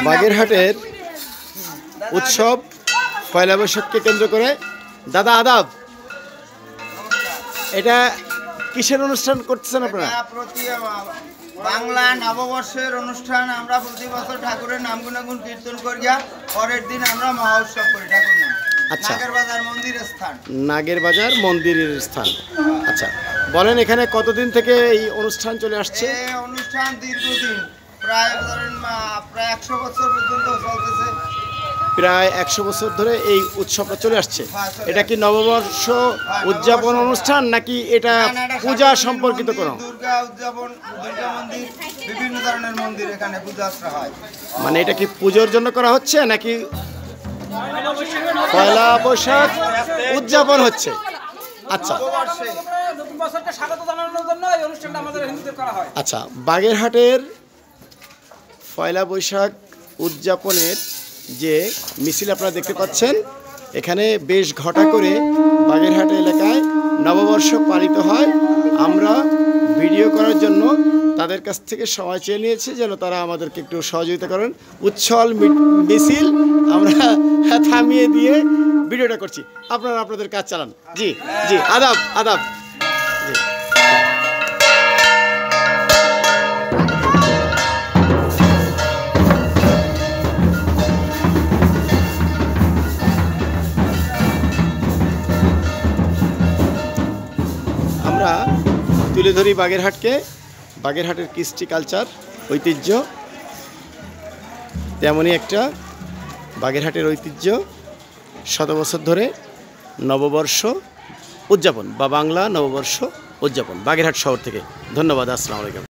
বাগেরহাটের উৎসব পয়লা বৈশাখকে কেন্দ্র করে। দাদা আদাব, এটা কিসের অনুষ্ঠান করতেছেন আপনারা? বাংলা নববর্ষের অনুষ্ঠান। আমরা প্রতি বছর ঠাকুরের নাম গুণাগুণ কীর্তন করিয়া পরের দিন আমরা মহা উৎসব করি ঠাকুর নাম। আচ্ছা, নাগের বাজার মন্দিরের স্থান। নাগের বাজার মন্দিরের স্থান। আচ্ছা, বলেন এখানে কতদিন থেকে এই অনুষ্ঠান চলে আসছে? এই অনুষ্ঠান দীর্ঘদিন, প্রায় ধরেন প্রায় 100 বছর পর্যন্ত চলতেছে। প্রায় 100 বছর ধরে এই উৎসবটা চলে আসছে। এটা কি নববর্ষ উদযাপন অনুষ্ঠান নাকি এটা পূজা সম্পর্কিত কোনো? দুর্গা উদযাপন, দুর্গা মন্দির, বিভিন্ন ধরনের মন্দির এখানে পূজা হয়। মানে এটা কি পুজোর জন্য করা হচ্ছে নাকি পয়লা বৈশাখ উদযাপন হচ্ছে? আচ্ছা আচ্ছা, বাগেরহাটের পয়লা বৈশাখ উদযাপনের যে মিছিল আপনারা দেখতে পাচ্ছেন, এখানে বেশ ঘটা করে বাগেরহাট এলাকায় নববর্ষ পালিত হয়। আমরা ভিডিও করার জন্য তাদের কাছ থেকে সময় চেয়ে নিয়েছি যেন তারা আমাদেরকে একটু সহযোগিতা করেন। উচ্ছল মিছিল আমরা থামিয়ে দিয়ে ভিডিওটা করছি, আপনারা আপনাদের কাজ চালান। জি জি, আদাব আদাব। জি, আমরা তুলে ধরি বাগেরহাটকে, বাগেরহাটের কৃষ্টি কালচার ঐতিহ্য। তেমনই একটা বাগেরহাটের ঐতিহ্য, শত বছর ধরে নববর্ষ উদযাপন বা বাংলা নববর্ষ উদযাপন বাগেরহাট শহর থেকে। ধন্যবাদ, আসসালামু আলাইকুম।